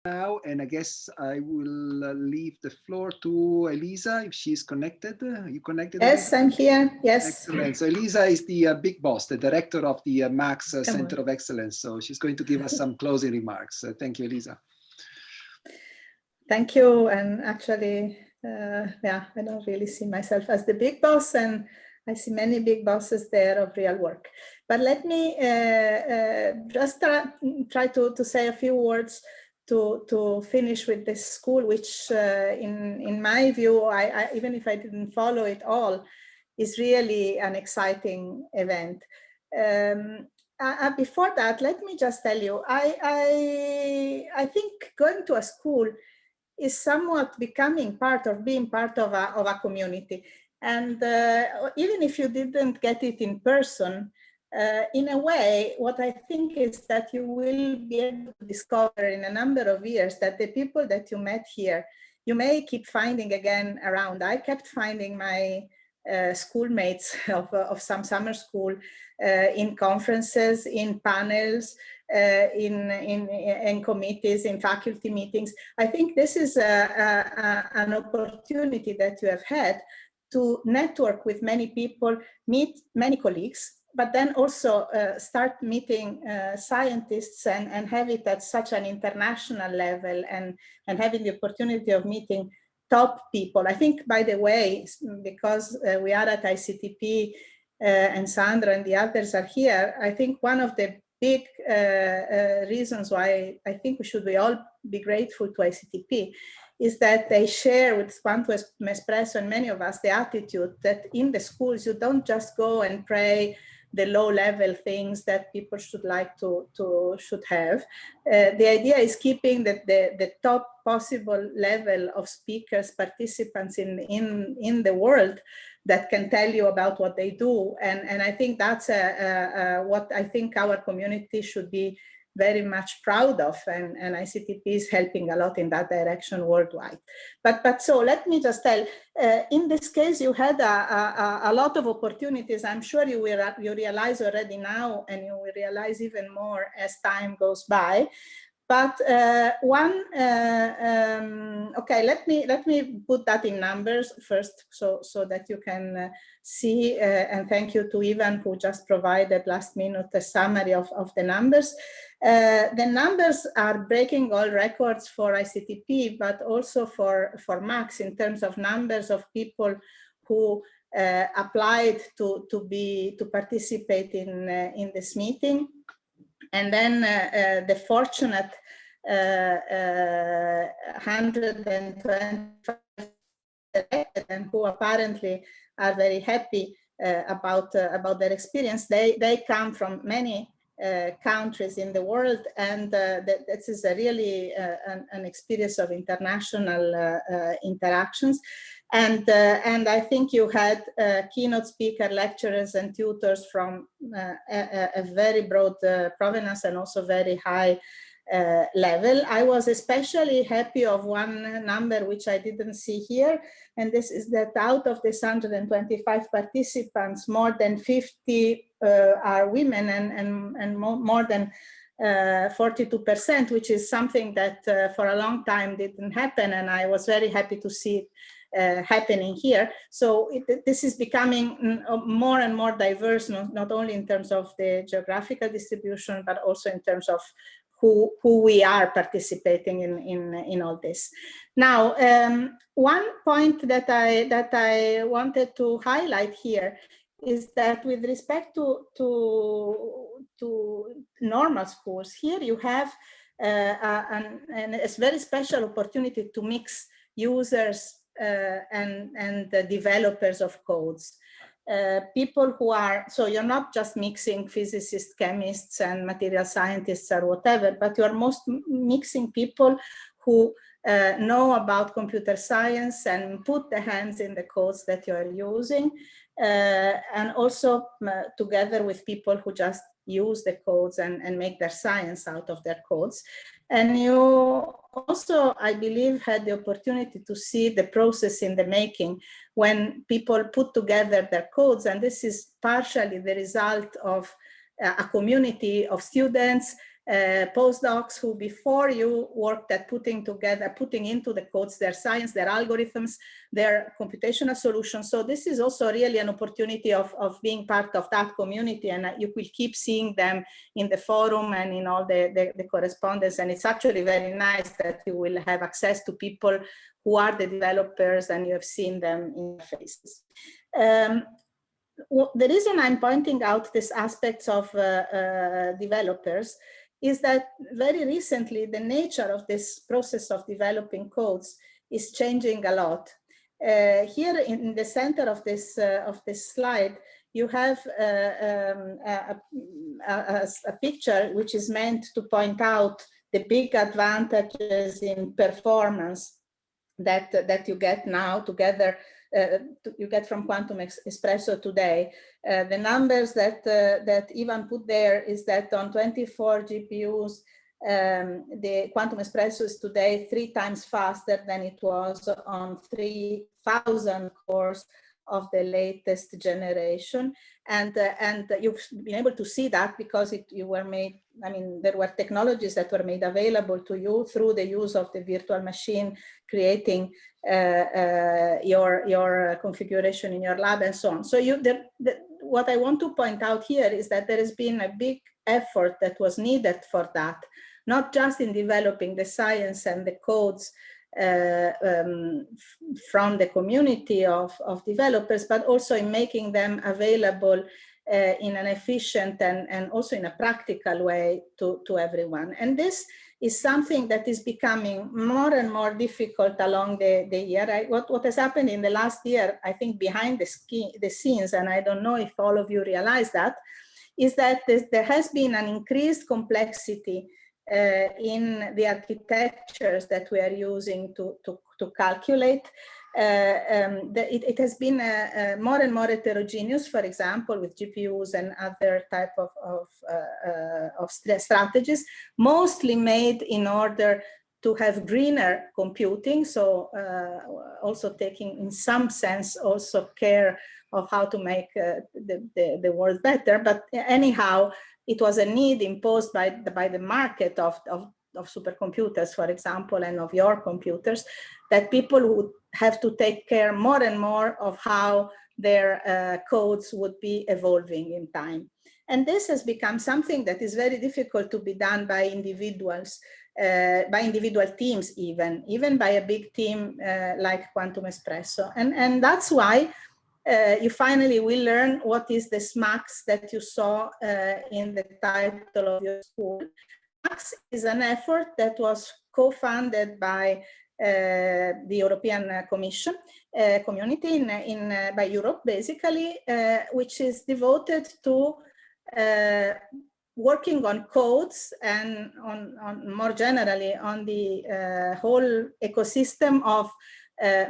now, and I guess I will leave the floor to Elisa if she's connected. You connected, Yes, Elisa? I'm here. Yes. Excellent. So Elisa is the big boss, the director of the MaX Come Center on. of Excellence. So she's going to give us some closing remarks. Thank you, Elisa. Thank you. And actually, yeah, I don't really see myself as the big boss, and I see many big bosses there of real work. But let me just try to say a few words to finish with this school, which in my view, even if I didn't follow it all, is really an exciting event. Before that, let me just tell you, I think going to a school is somewhat becoming part of being part of a community. And even if you didn't get it in person, in a way, what I think is that you will be able to discover in a number of years that the people that you met here, you may keep finding again around. I kept finding my schoolmates of some summer school in conferences, in panels, in committees, in faculty meetings. I think this is an opportunity that you have had to network with many people, meet many colleagues, but then also start meeting scientists and have it at such an international level, and having the opportunity of meeting top people. I think, by the way, because we are at ICTP and Sandra and the others are here, I think one of the big reasons why I think we all be grateful to ICTP is that they share with Quantum Espresso and many of us the attitude that in the schools you don't just go and pray the low-level things that people should like should have. The idea is keeping the top possible level of speakers, participants in the world that can tell you about what they do. And I think that's what I think our community should be very much proud of, and ICTP is helping a lot in that direction worldwide. But so let me just tell, in this case, you had a lot of opportunities. I'm sure you realize already now, and you will realize even more as time goes by. But okay, let me put that in numbers first, so that you can see. And thank you to Ivan, who just provided last minute a summary of the numbers. The numbers are breaking all records for ICTP, but also for MaX in terms of numbers of people who applied to participate in this meeting. And then the fortunate 125 and who apparently are very happy about their experience. They come from many countries in the world, and this is a really an experience of international interactions. And I think you had keynote speaker, lecturers, and tutors from a very broad provenance and also very high level. I was especially happy of one number which I didn't see here, and this is that out of this 125 participants, more than 50 are women, and more than 42%, which is something that for a long time didn't happen, and I was very happy to see it happening here. So this is becoming more and more diverse, not only in terms of the geographical distribution, but also in terms of who we are participating in all this. Now, one point that I wanted to highlight here is that with respect to normal schools, here you have a very special opportunity to mix users and the developers of codes. People who are, so you're not just mixing physicists, chemists, and material scientists or whatever, but you're mixing people who know about computer science and put their hands in the codes that you are using, and also together with people who just use the codes and make their science out of their codes. And you also, I believe, had the opportunity to see the process in the making when people put together their codes. And this is partially the result of a community of students postdocs who before you worked at putting into the codes their science, their algorithms, their computational solutions. So this is also really an opportunity of being part of that community, and you will keep seeing them in the forum and in all the correspondence. And it's actually very nice that you will have access to people who are the developers and you have seen them in their faces. The reason I'm pointing out these aspects of developers is that very recently the nature of this process of developing codes is changing a lot. Here in the center of this slide, you have a picture which is meant to point out the big advantages in performance that you get now together. You get from Quantum Espresso today. The numbers that Ivan put there is that on 24 GPUs, the Quantum Espresso is today 3 times faster than it was on 3,000 cores of the latest generation. And you've been able to see that because there were technologies that were made available to you through the use of the virtual machine, creating your configuration in your lab and so on. So what I want to point out here is that there has been a big effort that was needed for that, not just in developing the science and the codes from the community of developers, but also in making them available in an efficient and also in a practical way to everyone. And this is something that is becoming more and more difficult along the year. What has happened in the last year, I think behind the scenes, and I don't know if all of you realize that, is that there has been an increased complexity in the architectures that we are using to calculate. It has been more and more heterogeneous, for example, with GPUs and other type of strategies, mostly made in order to have greener computing. So also taking in some sense also care of how to make the world better. But anyhow, it was a need imposed by the market of supercomputers, for example, and of your computers, that people would have to take care more and more of how their codes would be evolving in time. And this has become something that is very difficult to be done by individuals, by individual teams, even by a big team like Quantum Espresso. And that's why you finally will learn what is this MaX that you saw in the title of your school. MaX is an effort that was co-funded by the European Commission community by Europe, basically, which is devoted to working on codes and on more generally on the whole ecosystem of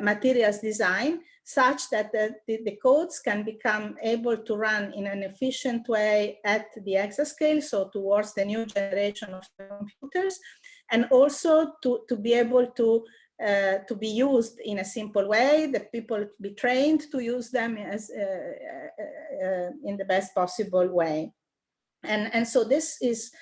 materials design, such that the codes can become able to run in an efficient way at the exascale, so towards the new generation of computers, and also to be able to be used in a simple way, that people be trained to use them as in the best possible way. And so this is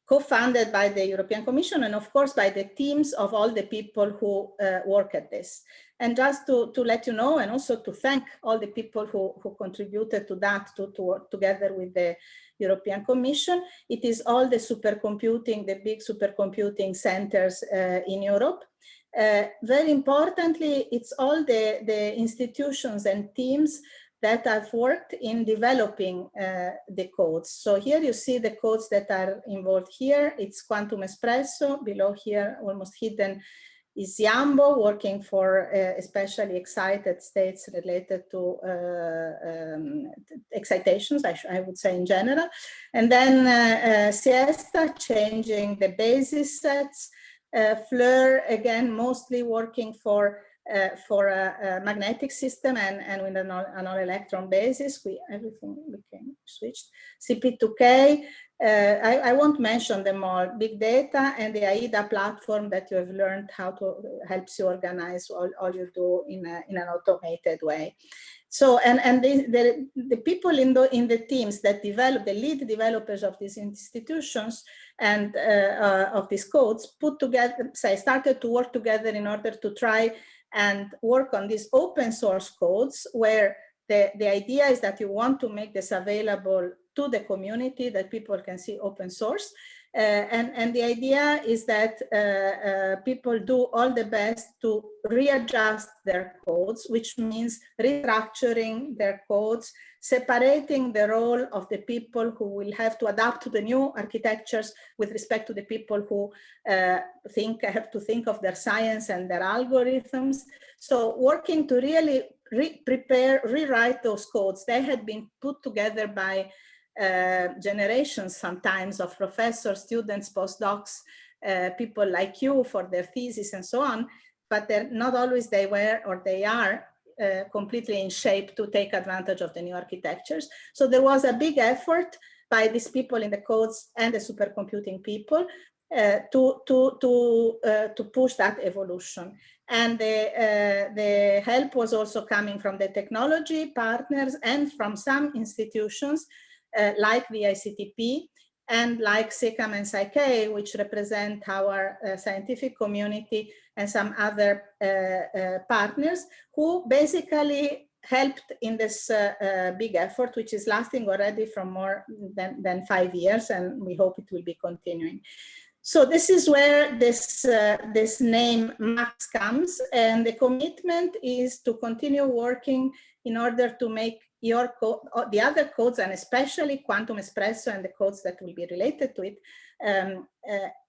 co-funded by the European Commission and of course by the teams of all the people who work at this. And just to let you know, and also to thank all the people who contributed to that, to work together with the European Commission. It is all the supercomputing, the big supercomputing centers in Europe. Very importantly, it's all the institutions and teams that have worked in developing the codes. So here you see the codes that are involved here. It's Quantum Espresso. Below here, almost hidden, is Yambo, working for especially excited states related to excitations, I would say in general. And then Siesta, changing the basis sets. Fleur, again, mostly working for for a magnetic system and with an all-electron basis. Everything became switched. CP2K, I won't mention them all. Big data and the AIDA platform that you have learned how to helps you organize all you do in an automated way. So, and the people in the teams that develop, the lead developers of these institutions and of these codes put together, started to work together in order to try and work on these open source codes, where the idea is that you want to make this available to the community, that people can see open source. And the idea is that people do all the best to readjust their codes, which means restructuring their codes, separating the role of the people who will have to adapt to the new architectures with respect to the people who have to think of their science and their algorithms. So working to really rewrite those codes. They had been put together by generations sometimes of professors, students, postdocs, people like you for their thesis and so on, but not always they were or they are completely in shape to take advantage of the new architectures. So there was a big effort by these people in the codes and the supercomputing people to push that evolution. And the help was also coming from the technology partners and from some institutions like the ICTP and like SECAM and PSYCH, which represent our scientific community, and some other partners who basically helped in this big effort, which is lasting already for more than 5 years, and we hope it will be continuing. So this is where this name MaX comes, and the commitment is to continue working in order to make your code, the other codes, and especially Quantum Espresso and the codes that will be related to it,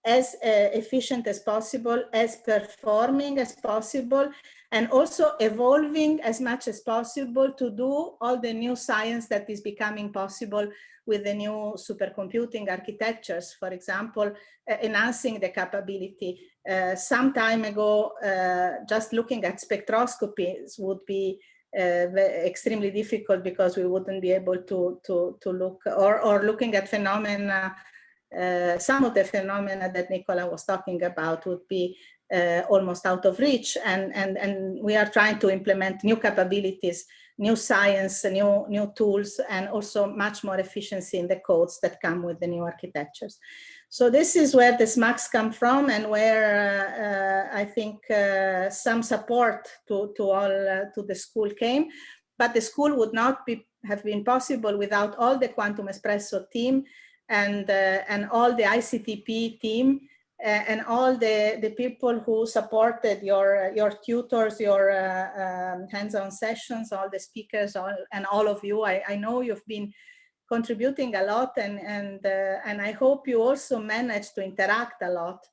as efficient as possible, as performing as possible, and also evolving as much as possible to do all the new science that is becoming possible with the new supercomputing architectures. For example, enhancing the capability. Some time ago, just looking at spectroscopy would be extremely difficult because we wouldn't be able to look, or looking at phenomena, some of the phenomena that Nicola was talking about would be almost out of reach, and we are trying to implement new capabilities, new science, new tools, and also much more efficiency in the codes that come with the new architectures. So this is where this MaX come from, and where I think some support to the school came, but the school would not have been possible without all the Quantum Espresso team and all the ICTP team, and all the people who supported your tutors, your hands-on sessions, all the speakers, and all of you. I know you've been contributing a lot, and I hope you also managed to interact a lot.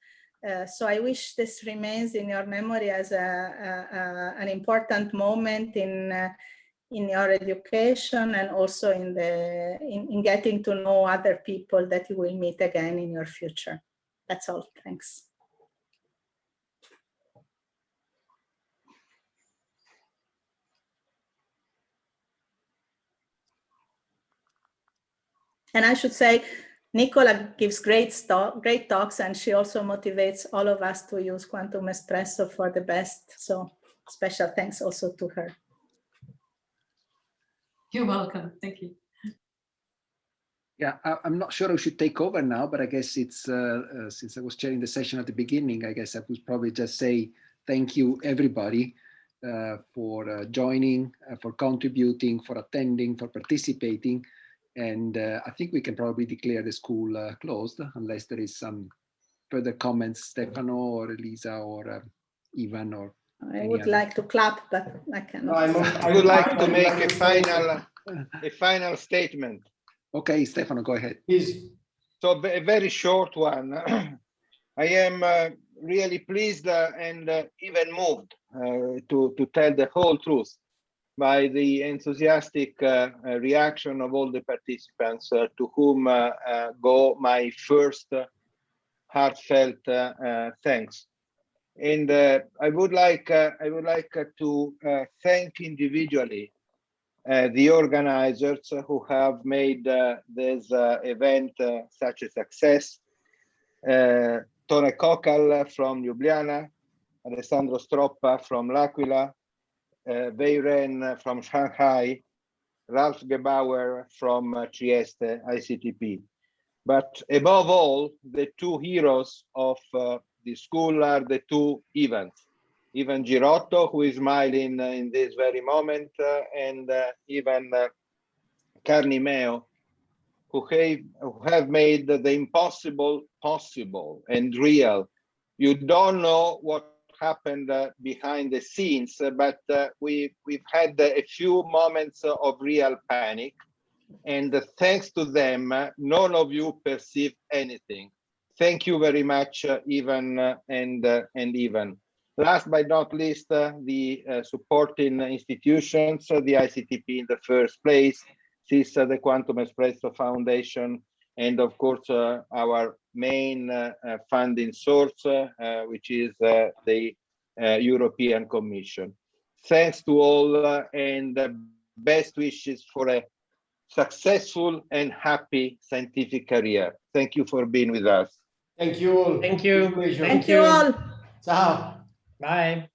So I wish this remains in your memory as an important moment in your education, and also in getting to know other people that you will meet again in your future. That's all. Thanks. And I should say, Nicola gives great talks, and she also motivates all of us to use Quantum Espresso for the best. So special thanks also to her. You're welcome. Thank you. Yeah, I'm not sure who should take over now, but I guess it's, since I was chairing the session at the beginning, I guess I would probably just say thank you, everybody, for joining, for contributing, for attending, for participating. And I think we can probably declare the school closed, unless there is some further comments, Stefano or Elisa or Ivan or I would like to clap, but I cannot. I would like to make a final statement. Okay, Stefano, go ahead. Please. So a very short one. I am really pleased and even moved to tell the whole truth by the enthusiastic reaction of all the participants, to whom go my first heartfelt thanks. And I would like to thank individually the organizers who have made this event such a success. Tone Kokal from Ljubljana, Alessandro Stroppa from L'Aquila, Wei Ren from Shanghai, Ralph Gebauer from Trieste, ICTP. But above all, the two heroes of the school are the two events. Ivan Girotto, who is smiling in this very moment, and Ivan Carnimeo, who have made the impossible possible and real. You don't know what happened behind the scenes, but we've had a few moments of real panic. And thanks to them, none of you perceived anything. Thank you very much, Ivan and Ivan. Last but not least, the supporting institutions, the ICTP in the first place, CISA, the Quantum Espresso Foundation, and of course, our main funding source, which is the European Commission. Thanks to all and best wishes for a successful and happy scientific career. Thank you for being with us. Thank you all. Thank you. Thank you all. Ciao. Bye.